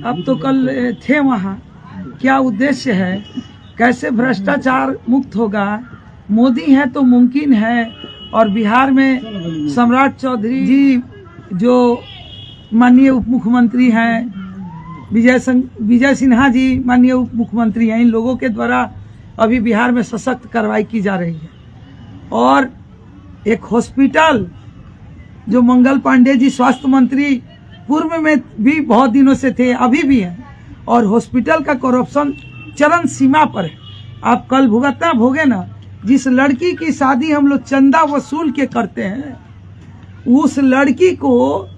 अब तो कल थे वहाँ, क्या उद्देश्य है, कैसे भ्रष्टाचार मुक्त होगा, मोदी है तो मुमकिन है। और बिहार में सम्राट चौधरी जी जो माननीय उप मुख्यमंत्री हैं, विजय सिन्हा जी माननीय उप मुख्यमंत्री हैं, इन लोगों के द्वारा अभी बिहार में सशक्त कार्रवाई की जा रही है। और एक हॉस्पिटल जो मंगल पांडे जी स्वास्थ्य मंत्री पूर्व में भी बहुत दिनों से थे, अभी भी हैं, और हॉस्पिटल का करप्शन चरम सीमा पर है। आप कल भुगतना भोगे ना, जिस लड़की की शादी हम लोग चंदा वसूल के करते हैं, उस लड़की को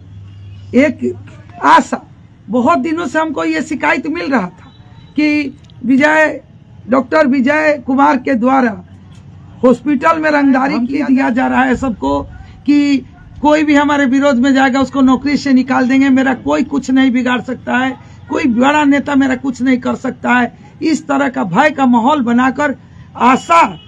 एक आशा, बहुत दिनों से हमको ये शिकायत मिल रहा था कि डॉक्टर विजय कुमार के द्वारा हॉस्पिटल में रंगदारी दिया जा रहा है सबको, कि कोई भी हमारे विरोध में जाएगा उसको नौकरी से निकाल देंगे, मेरा कोई कुछ नहीं बिगाड़ सकता है, कोई बड़ा नेता मेरा कुछ नहीं कर सकता है। इस तरह का भय का माहौल बनाकर आशा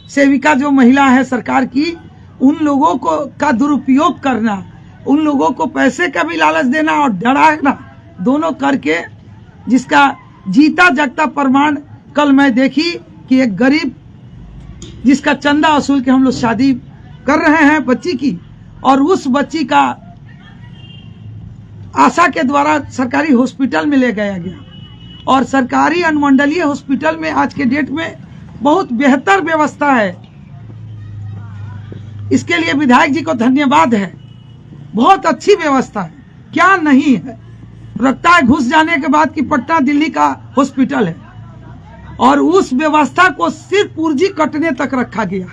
सेविका जो महिला है सरकार की, उन लोगों को का दुरुपयोग करना, उन लोगों को पैसे का भी लालच देना और डराना, दोनों करके, जिसका जीता जागता प्रमाण कल मैं देखी कि एक गरीब जिसका चंदा वसूल के हम लोग शादी कर रहे हैं बच्ची की, और उस बच्ची का आशा के द्वारा सरकारी हॉस्पिटल में ले गया गया। और सरकारी अनुमंडलीय हॉस्पिटल में आज के डेट में बहुत बेहतर व्यवस्था है, इसके लिए विधायक जी को धन्यवाद है। बहुत अच्छी व्यवस्था है, क्या नहीं है। लगता है घुस जाने के बाद कि पटना दिल्ली का हॉस्पिटल है, और उस व्यवस्था को सिर्फ पुर्जी कटने तक रखा गया,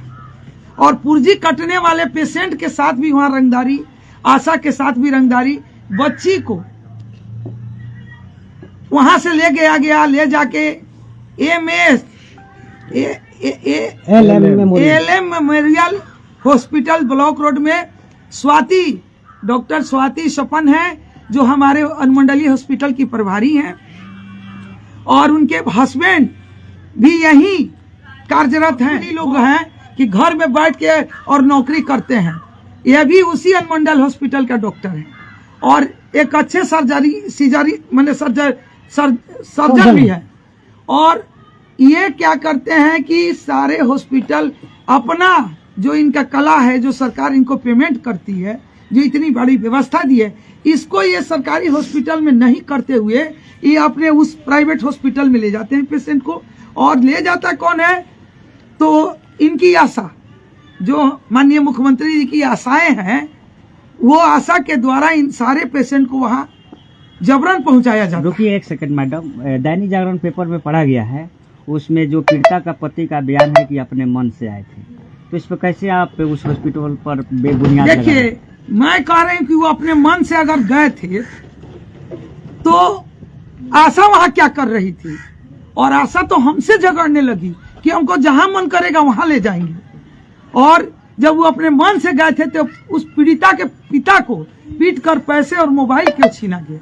और पुर्जी कटने वाले पेशेंट के साथ भी वहां रंगदारी, आशा के साथ भी रंगदारी। बच्ची को वहां से ले ले जाके LM memorial hospital block road में डॉक्टर स्वाति सपन है जो हमारे अनुमंडलीय हॉस्पिटल की प्रभारी हैं, और उनके हस्बैंड भी यही कार्यरत हैं। लोग हैं कि घर में बैठ के और नौकरी करते हैं, यह भी उसी अनुमंडल हॉस्पिटल का डॉक्टर है, और एक अच्छे सर्जन भी है। और ये क्या करते हैं कि सारे हॉस्पिटल अपना जो इनका कला है, जो सरकार इनको पेमेंट करती है, जो इतनी बड़ी व्यवस्था दी है, इसको ये सरकारी हॉस्पिटल में नहीं करते हुए ये अपने उस प्राइवेट हॉस्पिटल में ले जाते हैं पेशेंट को। और ले जाता कौन है, तो इनकी आशा, जो माननीय मुख्यमंत्री जी की आशाएं हैं, वो आशा के द्वारा इन सारे पेशेंट को वहां जबरन पहुंचाया जाता है। रुकिए एक second madam, Dainik Jagran paper में पढ़ा गया है, उसमें जो पीड़िता का पति का बयान है कि अपने मन से आए थे, तो इस पर कैसे आप उस हॉस्पिटल पर बेबुनियाद? देखिए, मैं कह रही हूँ कि वो अपने मन से अगर गए थे तो आशा वहां क्या कर रही थी, और आशा तो हमसे झगड़ने लगी कि हमको जहां मन करेगा वहां ले जाएंगे। और जब वो अपने मन से गए थे तो उस पीड़िता के पिता को पीट कर पैसे और मोबाइल क्यों छीना गया?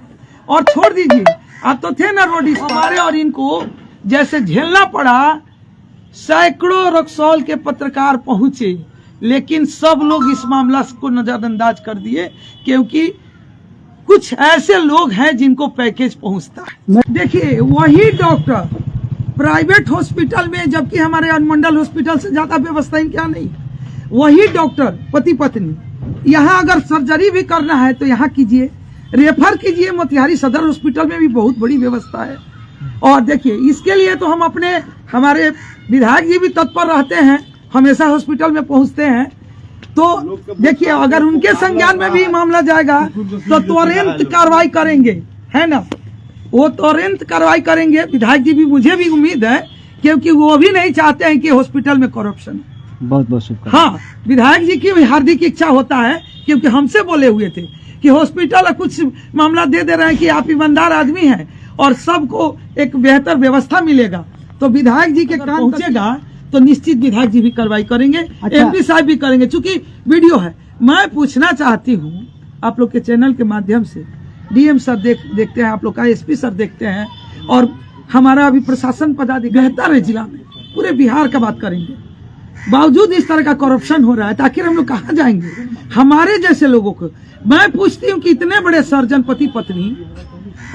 और छोड़ दीजिए, आप तो थे ना रोड हमारे, और इनको जैसे झेलना पड़ा। सैकड़ों रक्सौल के पत्रकार पहुंचे, लेकिन सब लोग इस मामला को नजरअंदाज कर दिए, क्योंकि कुछ ऐसे लोग हैं जिनको पैकेज पहुंचता है। देखिए, वही डॉक्टर प्राइवेट हॉस्पिटल में, जबकि हमारे अनुमंडल हॉस्पिटल से ज्यादा व्यवस्था क्या नहीं, वही डॉक्टर पति पत्नी यहाँ अगर सर्जरी भी करना है तो यहाँ कीजिए, रेफर कीजिए। मोतिहारी सदर हॉस्पिटल में भी बहुत बड़ी व्यवस्था है। और देखिए, इसके लिए तो हमारे विधायक जी भी तत्पर रहते हैं, हमेशा हॉस्पिटल में पहुंचते हैं। तो देखिए, अगर उनके संज्ञान में भी मामला जाएगा तो तुरंत कार्रवाई करेंगे, है ना, वो तुरंत कार्रवाई करेंगे। विधायक जी भी, मुझे भी उम्मीद है, क्योंकि वो भी नहीं चाहते हैं कि हॉस्पिटल में करप्शन। बहुत बहुत शुक्रिया। हाँ, विधायक जी की भी हार्दिक इच्छा होता है, क्योंकि हमसे बोले हुए थे कि हॉस्पिटल कुछ मामला दे रहे हैं कि आप ईमानदार आदमी हैं और सबको एक बेहतर व्यवस्था मिलेगा, तो विधायक जी के कान पहुंचेगा तो निश्चित विधायक जी भी कार्रवाई करेंगे। अच्छा। एमपी साहब भी करेंगे। चूंकि वीडियो है, मैं पूछना चाहती हूँ आप लोग के चैनल के माध्यम से, डीएम सर देखते हैं, आप लोग का एसपी सर देखते हैं, और हमारा अभी प्रशासन पदाधिकारी बेहतर है जिला में, पूरे बिहार का बात करेंगे। बावजूद इस तरह का करप्शन हो रहा है, तो आखिर हम लोग कहाँ जाएंगे? हमारे जैसे लोगों को मैं पूछती हूँ कि इतने बड़े सर्जन पति पत्नी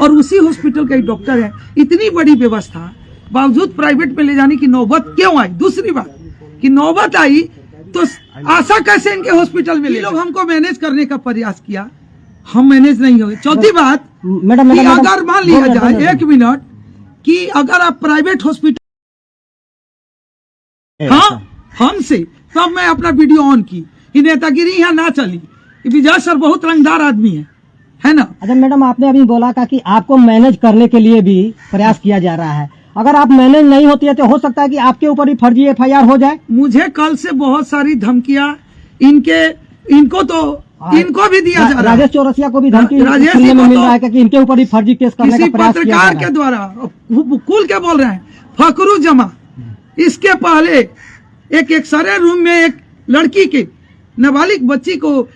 और उसी हॉस्पिटल का एक डॉक्टर है। इतनी बड़ी व्यवस्था बावजूद प्राइवेट में ले जाने की नौबत क्यों आई? दूसरी बात कि नौबत आई तो आशा कैसे इनके हॉस्पिटल में? लोग हमको मैनेज करने का प्रयास किया, हम मैनेज नहीं हुए। चौथी बात मैडम कि अगर मान लिया जाए 1 मिनट कि अगर आप प्राइवेट हॉस्पिटल, हाँ हमसे, तब मैं अपना वीडियो ऑन की कि नेतागिरी यहाँ ना चली। विजय सर बहुत रंगदार आदमी है ना। अच्छा मैडम, आपने अभी बोला था कि आपको मैनेज करने के लिए भी प्रयास किया जा रहा है। अगर आप मैनेज नहीं होती है तो हो सकता है कि आपके ऊपर ही फर्जी FIR हो जाए। मुझे कल से बहुत सारी धमकियां इनको भी दिया जा रहा है। राजेश चौरसिया को भी धमकी राजेश सुनने में को मिल तो रहा है कि इनके ऊपर ही फर्जी केस करने किसी का प्रयास किया जा रहा पत्रकार है। के द्वारा कुल के बोल रहे हैं फकरू जमा। इसके पहले एक एक्सरे रूम में एक लड़की के नाबालिग बच्ची को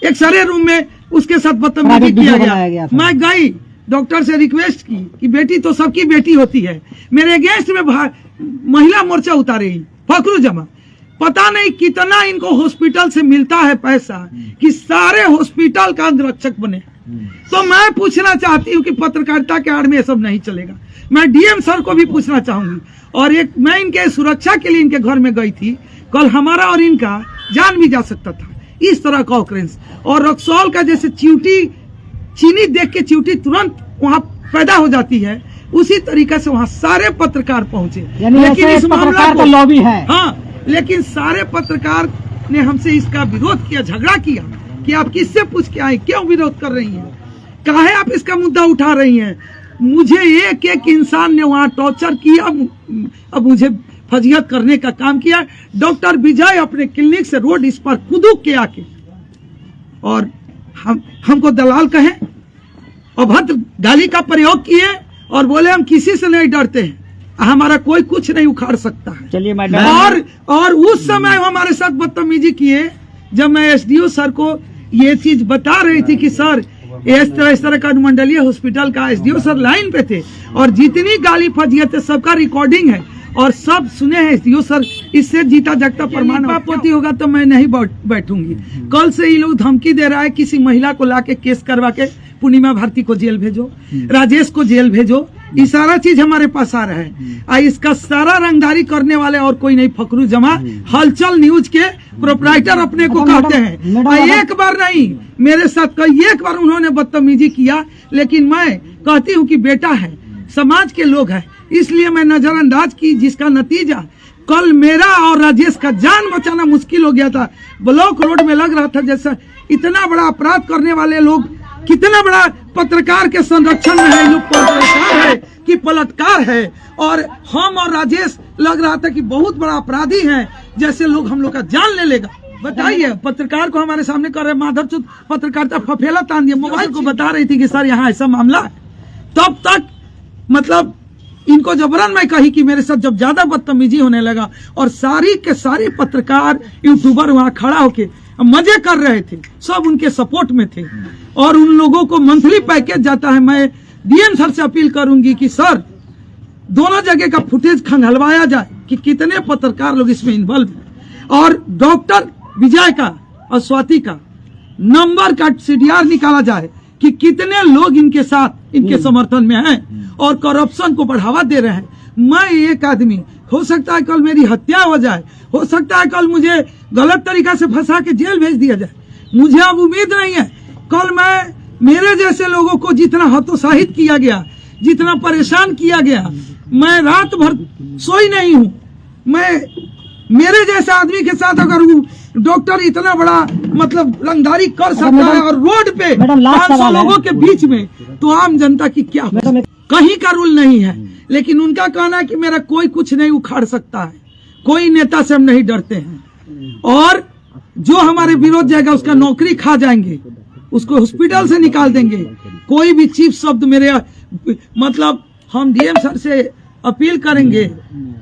एक्सरे रूम में उसके साथ बदतमीजी किया गया। मैं गई डॉक्टर से रिक्वेस्ट की कि बेटी तो सबकी बेटी होती है, मेरे अगेंस्ट में महिला मोर्चा उतारे फकरू जमा। पता नहीं कितना इनको हॉस्पिटल से मिलता है पैसा कि सारे हॉस्पिटल का अंगरक्षक बने। तो मैं पूछना चाहती हूँ कि पत्रकारिता के आड़ में ये सब नहीं चलेगा। मैं DM सर को भी पूछना चाहूंगी। और एक मैं इनके सुरक्षा के लिए इनके घर में गई थी, कल हमारा और इनका जान भी जा सकता था। इस तरह का ऑकरेंस। और रक्सौल का जैसे चीनी देख के चिवटी तुरंत वहाँ पैदा हो जाती है, उसी तरीके से वहाँ सारे पत्रकार पहुंचे। लेकिन इस पत्रकार का लॉबी है। हाँ, लेकिन सारे पत्रकार ने हमसे इसका विरोध किया, झगड़ा किया कि आप किससे पूछ के आए, क्यों विरोध कर रही हैं, काहे आप इसका मुद्दा उठा रही हैं। मुझे एक एक इंसान ने वहाँ टॉर्चर किया, अब मुझे फजीहत करने का काम किया। डॉक्टर विजय अपने क्लिनिक से रोड इस पर कूद के आके और हमको दलाल कहे, अभद्र गाली का प्रयोग किए और बोले हम किसी से नहीं डरते हैं, हमारा कोई कुछ नहीं उखाड़ सकता है। चलिए मैडम। और उस समय हमारे साथ बदतमीजी किए जब मैं SDO सर को ये चीज बता रही थी कि सर इस तरह का अनुमंडलीय हॉस्पिटल का SDO सर लाइन पे थे और जितनी गाली फजीहत है सबका रिकॉर्डिंग है और सब सुने हैं SDO सर। इससे जीता जागता प्रमाण पोती होगा तो मैं नहीं बैठूंगी। कल से ये लोग धमकी दे रहा है किसी महिला को लाके केस करवा के पूर्णिमा भारती को जेल भेजो, राजेश को जेल भेजो। ये सारा चीज हमारे पास आ रहा है। इसका सारा रंगदारी करने वाले और कोई नहीं, फकरू जमा हलचल न्यूज के प्रोपराइटर अपने को कहते हैं। एक बार नहीं, मेरे साथ कई एक बार उन्होंने बदतमीजी किया, लेकिन मैं कहती हूँ कि बेटा है, समाज के लोग हैं, इसलिए मैं नजरअंदाज की, जिसका नतीजा कल मेरा और राजेश का जान बचाना मुश्किल हो गया था। ब्लॉक रोड में लग रहा था जैसा इतना बड़ा अपराध करने वाले लोग कितना बड़ा पत्रकार के संरक्षण में है, लोग पत्रकार है कि पलटकार है। और हम और राजेश लग रहा था कि बहुत बड़ा अपराधी है, जैसे लोग हम लोग का जान ले लेगा। बताइए, पत्रकार को हमारे सामने कर रहे माधवचूत पत्रकारिता फफेला तान दिया। मोबाइल को बता रही थी कि सर यहाँ ऐसा मामला है। तब तक मतलब इनको जबरन मैं कही कि मेरे साथ जब ज्यादा बदतमीजी होने लगा और सारी के सारे पत्रकार यूट्यूबर वहाँ खड़ा होके मजे कर रहे थे, सब उनके सपोर्ट में थे और उन लोगों को मंथली पैकेज जाता है। मैं DM सर से अपील करूंगी कि सर दोनों जगह का फुटेज खंगलवाया जाए कि कितने पत्रकार लोग इसमें इन्वॉल्व हैं और डॉक्टर विजय का और स्वाति का नंबर का CDR निकाला जाए कि कितने लोग इनके साथ इनके समर्थन में हैं और करप्शन को बढ़ावा दे रहे हैं। मैं एक आदमी, हो सकता है कल मेरी हत्या हो जाए, हो सकता है कल मुझे गलत तरीका से फंसा के जेल भेज दिया जाए, मुझे अब उम्मीद नहीं है। कल मेरे जैसे लोगों को जितना हतोत्साहित किया गया, जितना परेशान किया गया, मैं रात भर सोई नहीं हूँ। मेरे जैसे आदमी के साथ अगर डॉक्टर इतना बड़ा मतलब रंगदारी कर सकता है और रोड पे 500 लोगों के बीच में, तो आम जनता की क्या हो? कहीं का रूल नहीं है, लेकिन उनका कहना है कि मेरा कोई कुछ नहीं उखाड़ सकता है, कोई नेता से हम नहीं डरते हैं और जो हमारे विरोध जाएगा उसका नौकरी खा जाएंगे, उसको हॉस्पिटल से निकाल देंगे। कोई भी चीफ शब्द मेरे मतलब हम DM सर से अपील करेंगे,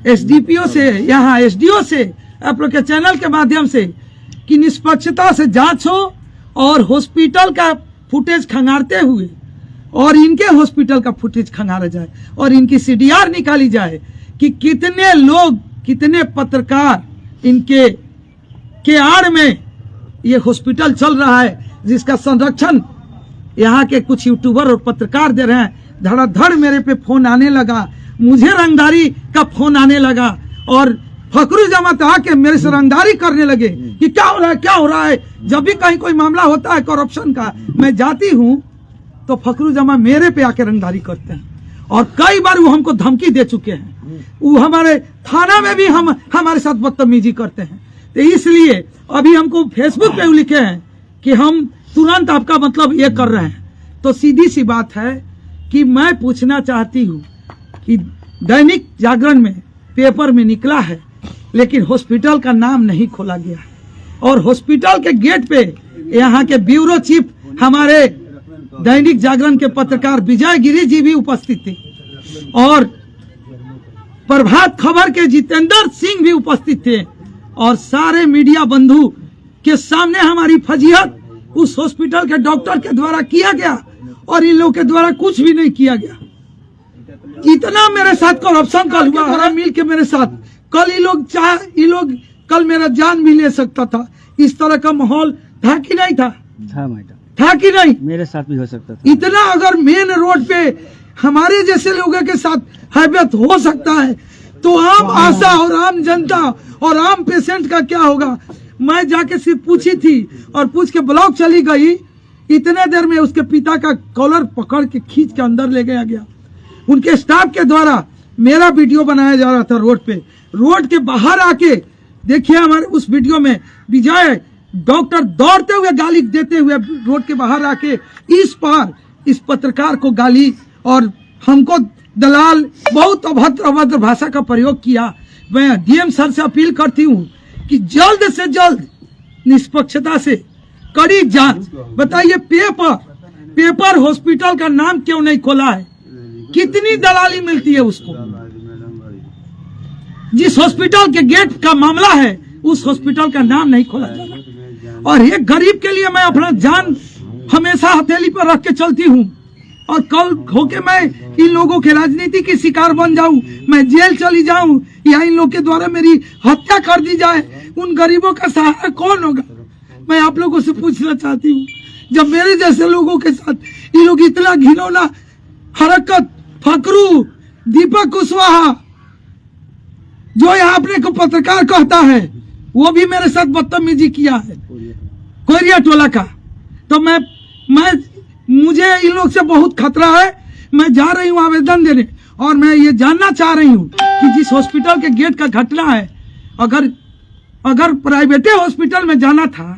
SDPO से, यहाँ SDO से, आप लोग के चैनल के माध्यम से कि निष्पक्षता से जांच हो और हॉस्पिटल का फुटेज खंगारते हुए और इनके हॉस्पिटल का फुटेज खंगारा जाए और इनकी CDR निकाली जाए कि कितने लोग, कितने पत्रकार इनके के आड़ में ये हॉस्पिटल चल रहा है, जिसका संरक्षण यहाँ के कुछ यूट्यूबर और पत्रकार दे रहे हैं, धड़ाधड़ मेरे पे फोन आने लगा, मुझे रंगदारी का फोन आने लगा और फकरू जमात आके मेरे से रंगदारी करने लगे कि क्या हो रहा है, क्या हो रहा है। जब भी कहीं कोई मामला होता है करप्शन का, मैं जाती हूँ तो फकरू जमा मेरे पे आके रंगदारी करते हैं और कई बार वो हमको धमकी दे चुके हैं। वो हमारे थाना में भी हमारे साथ बदतमीजी करते हैं। तो इसलिए अभी हमको फेसबुक पे लिखे हैं कि हम तुरंत आपका मतलब ये कर रहे हैं। तो सीधी सी बात है कि मैं पूछना चाहती हूँ कि दैनिक जागरण में पेपर में निकला है लेकिन हॉस्पिटल का नाम नहीं खोला गया और हॉस्पिटल के गेट पे यहाँ के ब्यूरो चीफ हमारे दैनिक जागरण के पत्रकार विजय गिरी जी भी उपस्थित थे और प्रभात खबर के जितेंद्र सिंह भी उपस्थित थे और सारे मीडिया बंधु के सामने हमारी फजीहत उस हॉस्पिटल के डॉक्टर के द्वारा किया गया और इन लोगों के द्वारा कुछ भी नहीं किया गया। इतना मेरे साथ करप्शन कल हुआ है, मिल के मेरे साथ कल ये लोग कल मेरा जान भी ले सकता था। इस तरह का माहौल था कि नहीं था? था कि नहीं? मेरे साथ भी हो सकता था। इतना अगर मेन रोड पे हमारे जैसे लोगों के साथ हैबियत हो सकता है तो आम आशा और आम जनता और आम पेशेंट का क्या होगा। मैं जाके सिर्फ पूछी थी और पूछ के ब्लॉक चली गई, इतने देर में उसके पिता का कॉलर पकड़ के खींच के अंदर ले गया। उनके स्टाफ के द्वारा मेरा वीडियो बनाया जा रहा था रोड पे। रोड के बाहर आके देखिए हमारे उस वीडियो में विजय डॉक्टर दौड़ते हुए गाली देते हुए रोड के बाहर आके इस पार इस पत्रकार को गाली और हमको दलाल बहुत अभद्र भाषा का प्रयोग किया। मैं डीएम सर से अपील करती हूँ कि जल्द से जल्द निष्पक्षता से कड़ी जांच। बताइए पेपर हॉस्पिटल का नाम क्यों नहीं खोला है? कितनी दलाली मिलती है उसको? जिस हॉस्पिटल के गेट का मामला है उस हॉस्पिटल का नाम नहीं खोला जाता। और एक गरीब के लिए मैं अपना जान हमेशा हथेली पर रख के चलती हूँ और कल होके मैं इन लोगों के राजनीति की शिकार बन जाऊं, मैं जेल चली जाऊं या इन लोगों के द्वारा मेरी हत्या कर दी जाए, उन गरीबों का सहारा कौन होगा? मैं आप लोगों से पूछना चाहती हूँ, जब मेरे जैसे लोगों के साथ ये लोग इतना घिनौना हरकत, फकरू दीपक कुशवाहा जो यहाँ अपने को पत्रकार कहता है वो भी मेरे साथ बदतमीजी किया है कोरिया टोला का। तो मैं मुझे इन लोग से बहुत खतरा है। मैं जा रही हूँ आवेदन देने और मैं ये जानना चाह रही हूँ कि जिस हॉस्पिटल के गेट का घटना है, अगर प्राइवेट हॉस्पिटल में जाना था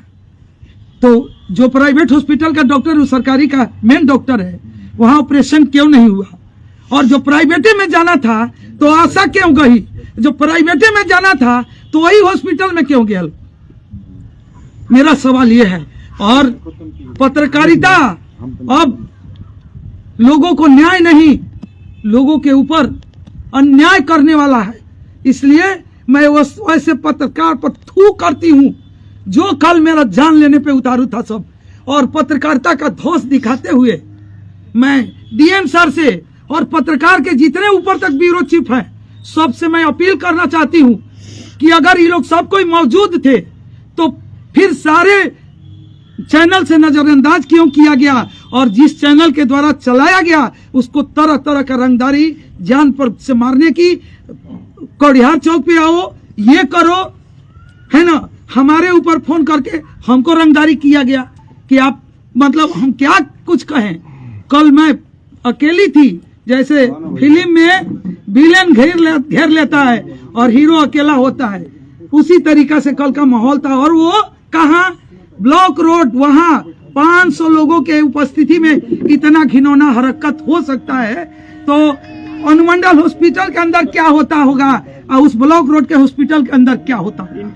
तो जो प्राइवेट हॉस्पिटल का डॉक्टर वो सरकारी का मेन डॉक्टर है, वहाँ ऑपरेशन क्यों नहीं हुआ? और जो प्राइवेटे में जाना था तो आशा क्यों गई? जो प्राइवेटे में जाना था तो वही हॉस्पिटल में क्यों गया? मेरा सवाल ये है। और पत्रकारिता अब लोगों को न्याय नहीं, लोगों के ऊपर अन्याय करने वाला है। इसलिए मैं वैसे पत्रकार पर थू करती हूँ जो कल मेरा जान लेने पे उतारू था सब। और पत्रकारिता का धौंस दिखाते हुए मैं डीएम सर से और पत्रकार के जितने ऊपर तक ब्यूरो चीफ हैं सबसे मैं अपील करना चाहती हूँ कि अगर ये लोग सब कोई मौजूद थे तो फिर सारे चैनल से नजरअंदाज क्यों किया गया और जिस चैनल के द्वारा चलाया गया उसको तरह तरह का रंगदारी जान पर से मारने की, कड़ियार चौक पे आओ, ये करो, है ना। हमारे ऊपर फोन करके हमको रंगदारी किया गया कि आप मतलब हम क्या कुछ कहें। कल मैं अकेली थी, जैसे फिल्म में विलेन घेर लेता है और हीरो अकेला होता है, उसी तरीका से कल का माहौल था। और वो कहाँ? ब्लॉक रोड, वहाँ 500 लोगों के उपस्थिति में इतना घिनौना हरकत हो सकता है तो अनुमंडल हॉस्पिटल के अंदर क्या होता होगा और उस ब्लॉक रोड के हॉस्पिटल के अंदर क्या होता होगा?